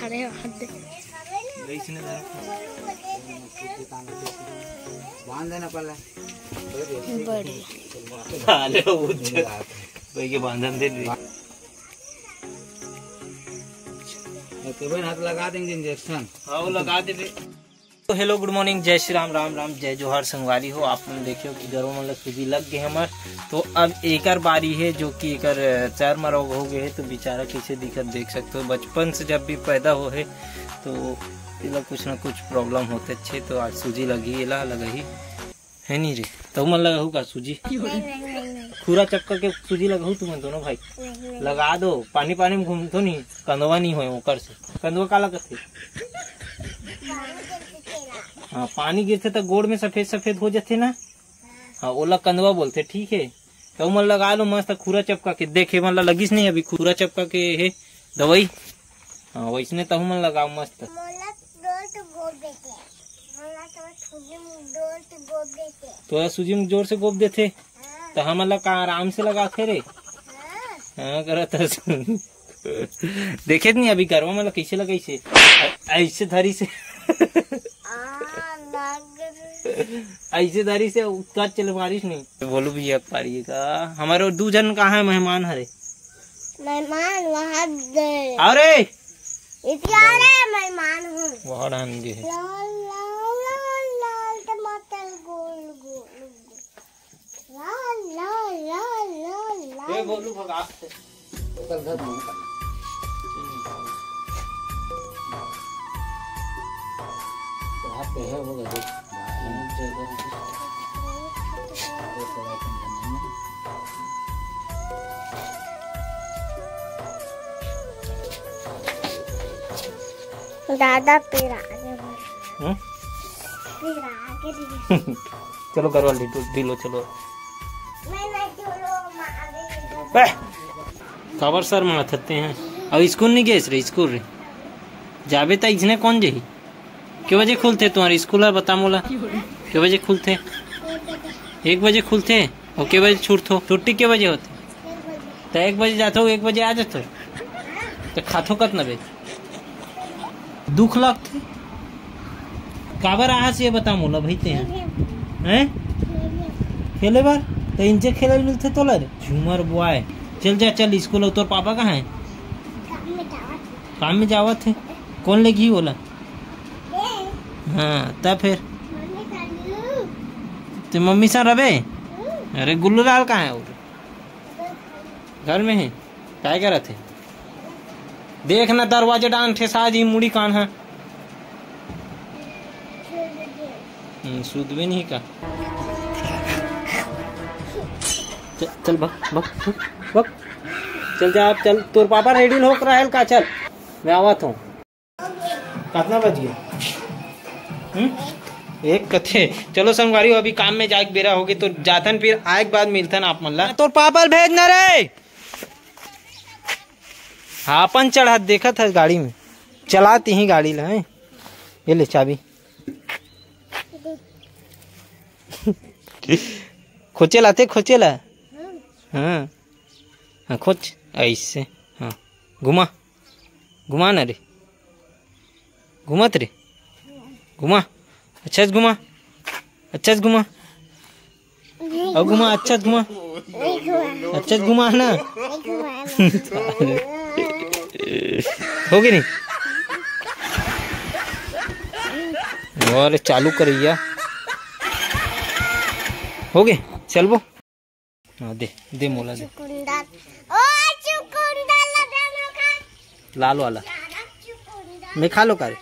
खड़े हद बांध देना पहले बड़े बांधन दे हाथ लगा देंगे इंजेक्शन। हाँ वो लगा देंगे। तो हेलो गुड मॉर्निंग, जय श्री राम, राम राम, जय जोहार संगवारी हो। आप लोग देखियो कि घरों में सूजी लग गए हमार। तो अब एकर बारी है जो कि एकर चार मरोग हो गए है। तो बेचारा कैसे दिखत देख सकते हो। बचपन से जब भी पैदा हो है तो इला कुछ ना कुछ प्रॉब्लम होते छे। तो आज सूजी लगी इला लगही है नहीं रे। तो मन लगा का सूजी पूरा चक्कर के सूजी लगाऊ तुम दोनों भाई लगा दो। पानी पानी में घूमतो नहीं, कंदवा नहीं हो ओकर से। कंदवा काला करते हाँ पानी गिरते तो गोड़ में सफेद सफेद हो जाते ना। हाँ ओला कंदवा बोलते। ठीक है तो मन लगा लो मस्त खूरा चपका के। देखे मन लगिस नहीं अभी खूरा चपका के है दवाई। हाँ वैसने तहु मन लगाओ मस्त। तो सूजी में जोर से गोप देते तो हम का आराम से लगाते रे। हाँ करत देखे नहीं अभी करवा मतलब कैसे लगा ऐसे धरी से ऐसे धरी से उत्तर चले बारिश नहीं बोलो भैया पारिए का। हमारे दो जन कहाँ है मेहमान हरे मेहमान वहाँ अरे मेहमान हूँ वहाँ डालेंगे बोलू भगा दादा फिर आगे चलो घर वाले ढीलो चलो खबर सर मार थते हैं। अब स्कूल नहीं गए रे स्कूल रे जाबे तो इसने कौन जही के बजे खुलते तुम्हारे स्कूल है बता मोला के बजे खुलते 1 बजे खुलते और के बजे छूटते छुट्टी के बजे होते तो 1 बजे जाते हो 1 बजे आ जाते तो खातो कत न बे दुख लगते काबर आहा से बता मोला भईते हैं खेले बार तो इनसे खेले मिलते तो रे झूमर बुआए चल जा चल स्कूल। तोर पापा कहाँ है काम में जावत है कौन लेगी बोला हाँ तब फिर तो मम्मी सा रबे। अरे गुल्लू लाल कहाँ है घर में है क्या कर रहे थे देखना दरवाजे डांट थे साजी मुड़ी कान है सूद भी नहीं का। चल बक बक बक चल जा आप चल तोर पापा रेडी होकर रहा का चल मैं आवत हूँ। कितना बज गया 1 कथे। चलो संगवारी अभी काम में जाए बेरा होगी तो जातन फिर आए के बाद मिलतन आप मन ला। तोर पापा भेजना रे हाँ अपन चढ़ा देखा था गाड़ी में चलाती ही गाड़ी ला ये ले चाबी खोचे लाते खोचे ला हाँ हाँ खोच ऐसे हाँ घुमा घुमा ना रे घुमत रे घुमा अच्छा से घुमा अच्छा से घुमा और घुमा अच्छा से घुमा अच्छा से घुमा ना होगी नहीं और चालू करिया हो गए चल वो हाँ दे मोला दे लाल वाला मैं खा लो कारे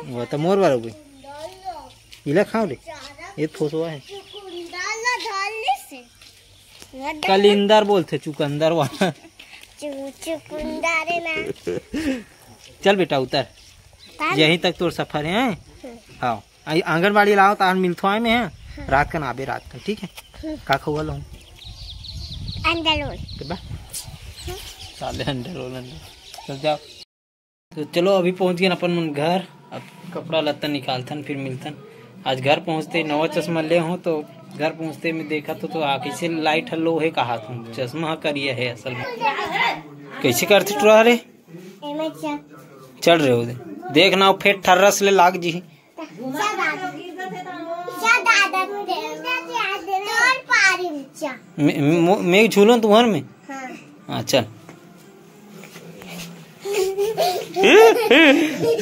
वो तो मोर बार हो गई इला खाओ रे ये ठोसवा है कलिंदर बोलते चुकंदर वाला चुकंदर ना चल बेटा उतर यहीं तक तोर सफर है। हाँ आंगनबाड़ी लाओ तो मिलथो आए में है रात का नाबे रात का ठीक है का खुआ लो अंडा रोल साले अंडा रोल चल जाओ। तो चलो अभी पहुंच गए अपन घर। अब कपड़ा लत्ता निकालतन फिर मिलतन। आज घर पहुंचते नवा चश्मा ले हो तो घर पहुंचते में देखा तो कैसे लाइट हल्लो है कहा तुम चश्मा करिए है असल में कैसे करते टुरा रे मैं चल चढ़ रहे हो देखना फिर ठर्रस ले लाग जी मैं झूलो तुम्हार में। हाँ चल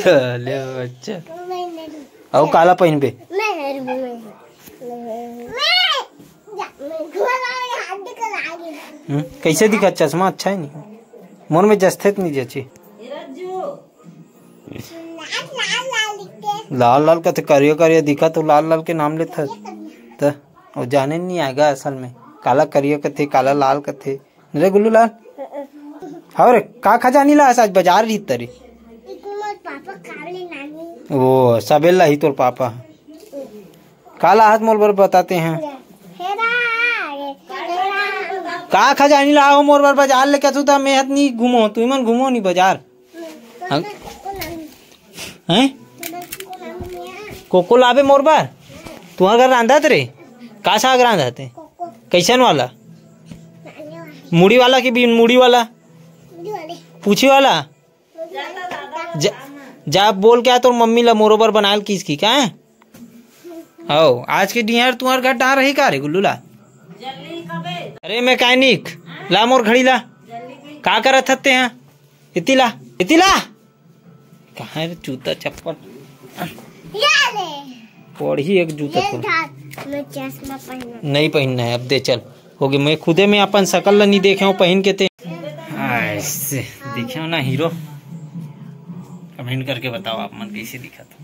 चले बच्चा आओ काला पहन पे कैसे दिखा चश्मा अच्छा है नहीं मोर में जस्ते नहीं जचे लाल लाल का तो करिया करिया दिखा तो लाल लाल के नाम लेता तो और जाने नहीं आएगा असल में काला करिया का थे काला लाल का थे रे गुल्लू लाल और का खजानी ला आज बाजार रही तरी वो सबेला ही तोर पापा काला हाथ मोर बर बताते हैं का खजानी लाओ मोर बर बाजार लेके तू था मैं नहीं घूमो तू मन घूमो नहीं बाजार हैं कोको लावे मोर बार तुम्हारे घर रांधा रे का साग रांधा थे कैसन वाला मुड़ी वाला की भी मुड़ी वाला पूछी वाला जा बोल क्या तो मम्मी ला मोरोबर बनायल किसकी क्या है आओ आज के डिनर तुम्हारे घर डाल रही का रे गुल्लू ला अरे मैकेनिक ला मोर घड़ी ला का करत हते हैं इतिला कहाँ है जूता चप्पल पढ़ी एक जूता नहीं पहनना है अब दे चल हो गया मैं खुदे में अपन शकल नहीं देखे हूँ पहन के ते ऐसे दिखे हो ना हीरो कमेंट करके बताओ आप मन कैसे दिखा था।